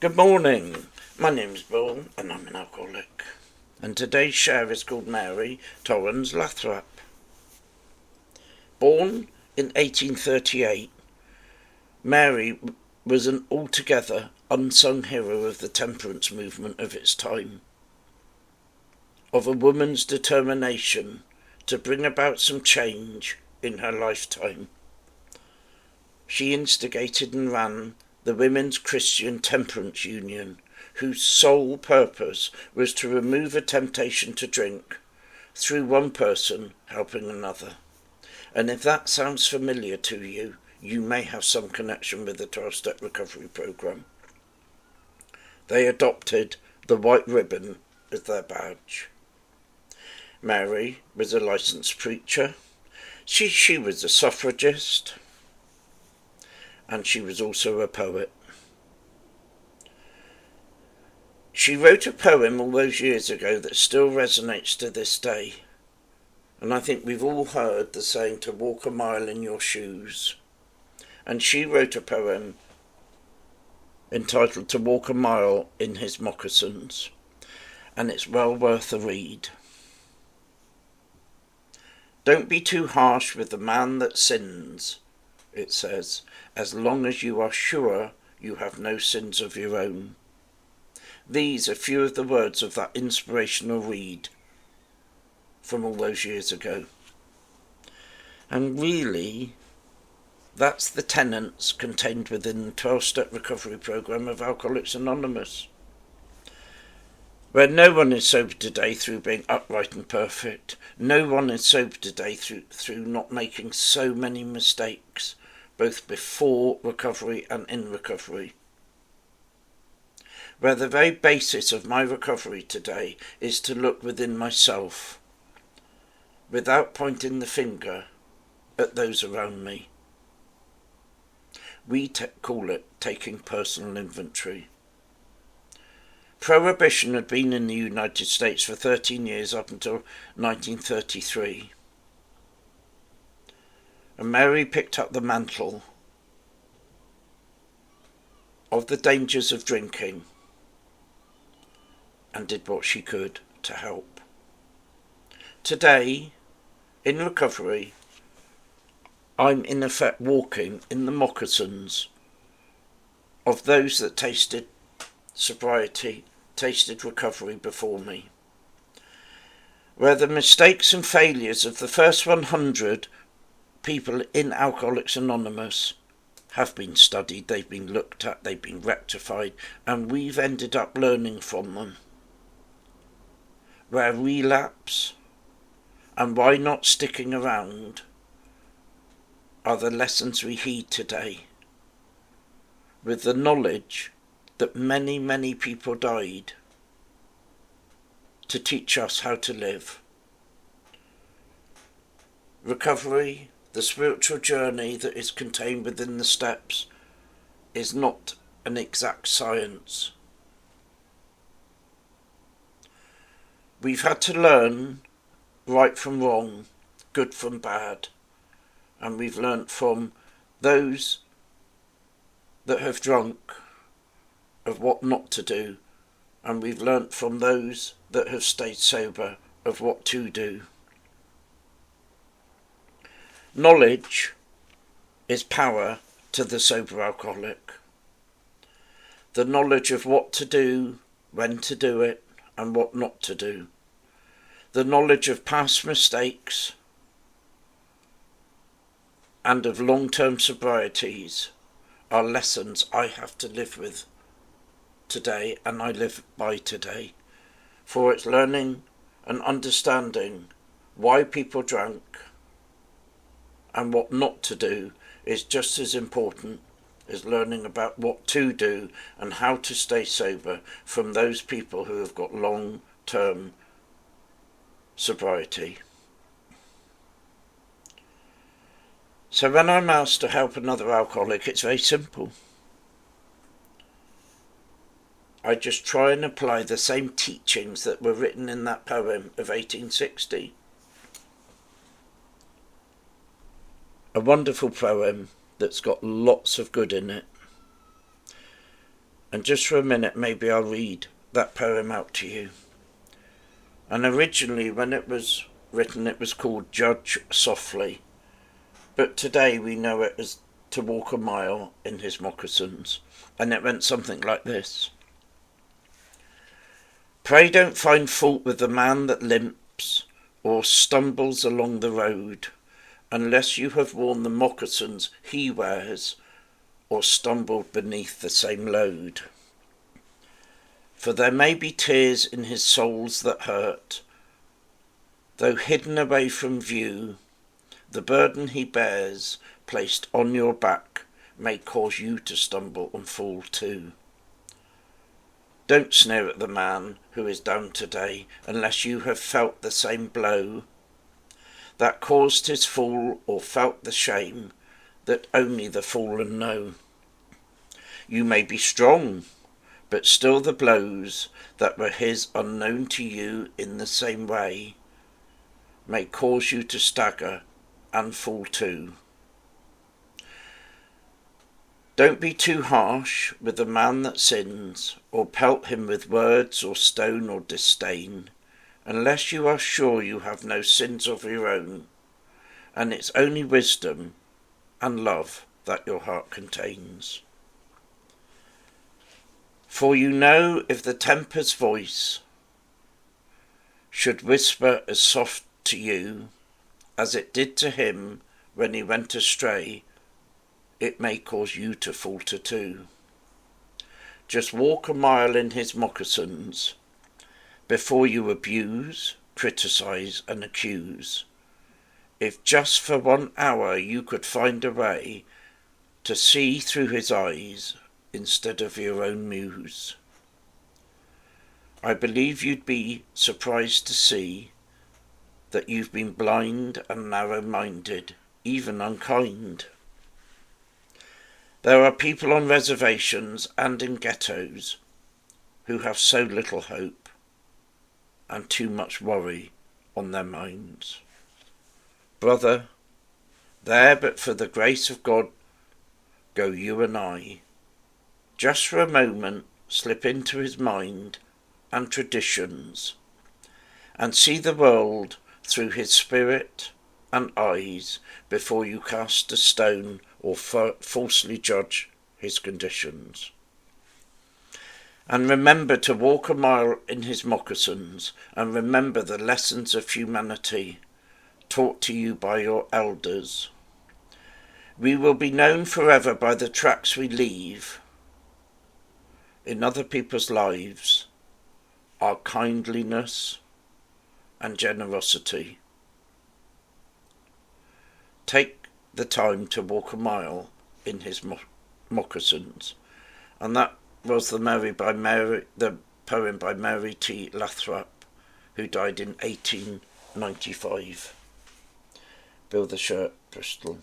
Good morning, my name's Bill and I'm an alcoholic, and today's share is called Mary Torrans Lathrap. Born in 1838, Mary was an altogether unsung hero of the temperance movement of its time, of a woman's determination to bring about some change in her lifetime. She instigated and ran the Women's Christian Temperance Union, whose sole purpose was to remove a temptation to drink through one person helping another. And if that sounds familiar to you, you may have some connection with the 12-step recovery program. They adopted the white ribbon as their badge. Mary was a licensed preacher. She was a suffragist. And she was also a poet. She wrote a poem all those years ago that still resonates to this day. And I think we've all heard the saying to walk a mile in your shoes. And she wrote a poem entitled To Walk a Mile in His Moccasins. And it's well worth a read. Don't be too harsh with the man that sins, it says, as long as you are sure you have no sins of your own. These are few of the words of that inspirational read from all those years ago. And really, that's the tenets contained within the 12-step recovery program of Alcoholics Anonymous, where no one is sober today through being upright and perfect. No one is sober today through not making so many mistakes, both before recovery and in recovery. Where the very basis of my recovery today is to look within myself, without pointing the finger at those around me. We call it taking personal inventory. Prohibition had been in the United States for 13 years up until 1933. And Mary picked up the mantle of the dangers of drinking and did what she could to help. Today, in recovery, I'm in effect walking in the moccasins of those that tasted sobriety, tasted recovery before me, where the mistakes and failures of the first 100 people in Alcoholics Anonymous have been studied, they've been looked at, they've been rectified, and we've ended up learning from them. Where relapse and why not sticking around are the lessons we heed today, with the knowledge that many, many people died to teach us how to live. Recovery, the spiritual journey that is contained within the steps, is not an exact science. We've had to learn right from wrong, good from bad, and we've learnt from those that have drunk of what not to do, and we've learnt from those that have stayed sober of what to do. Knowledge is power to the sober alcoholic. The knowledge of what to do, when to do it, and what not to do. The knowledge of past mistakes and of long-term sobrieties are lessons I have to live with today, and I live by today. For it's learning and understanding why people drank and what not to do is just as important as learning about what to do and how to stay sober from those people who have got long-term sobriety. So when I'm asked to help another alcoholic, it's very simple. I just try and apply the same teachings that were written in that poem of 1860. A wonderful poem that's got lots of good in it. And just for a minute, maybe I'll read that poem out to you. And originally, when it was written, it was called Judge Softly. But today we know it as To Walk a Mile in His Moccasins. And it went something like this. Pray don't find fault with the man that limps or stumbles along the road, unless you have worn the moccasins he wears or stumbled beneath the same load. For there may be tears in his soles that hurt, though hidden away from view, the burden he bears placed on your back may cause you to stumble and fall too. Don't sneer at the man who is down today unless you have felt the same blow that caused his fall or felt the shame that only the fallen know. You may be strong, but still the blows that were his unknown to you in the same way may cause you to stagger and fall too. Don't be too harsh with the man that sins, or pelt him with words or stone or disdain, unless you are sure you have no sins of your own, and it's only wisdom and love that your heart contains. For you know if the temper's voice should whisper as soft to you as it did to him when he went astray, it may cause you to falter too. Just walk a mile in his moccasins before you abuse, criticise and accuse. If just for 1 hour you could find a way to see through his eyes instead of your own muse, I believe you'd be surprised to see that you've been blind and narrow-minded, even unkind. There are people on reservations and in ghettos who have so little hope and too much worry on their minds. Brother, there but for the grace of God go you and I. Just for a moment slip into his mind and traditions and see the world through his spirit and eyes before you cast a stone or falsely judge his conditions. And remember to walk a mile in his moccasins, and remember the lessons of humanity taught to you by your elders. We will be known forever by the tracks we leave in other people's lives, our kindliness and generosity. Take the time to walk a mile in his moccasins. And that was the poem by Mary T. Lathrap, who died in 1895. Build the Shirt, Bristol.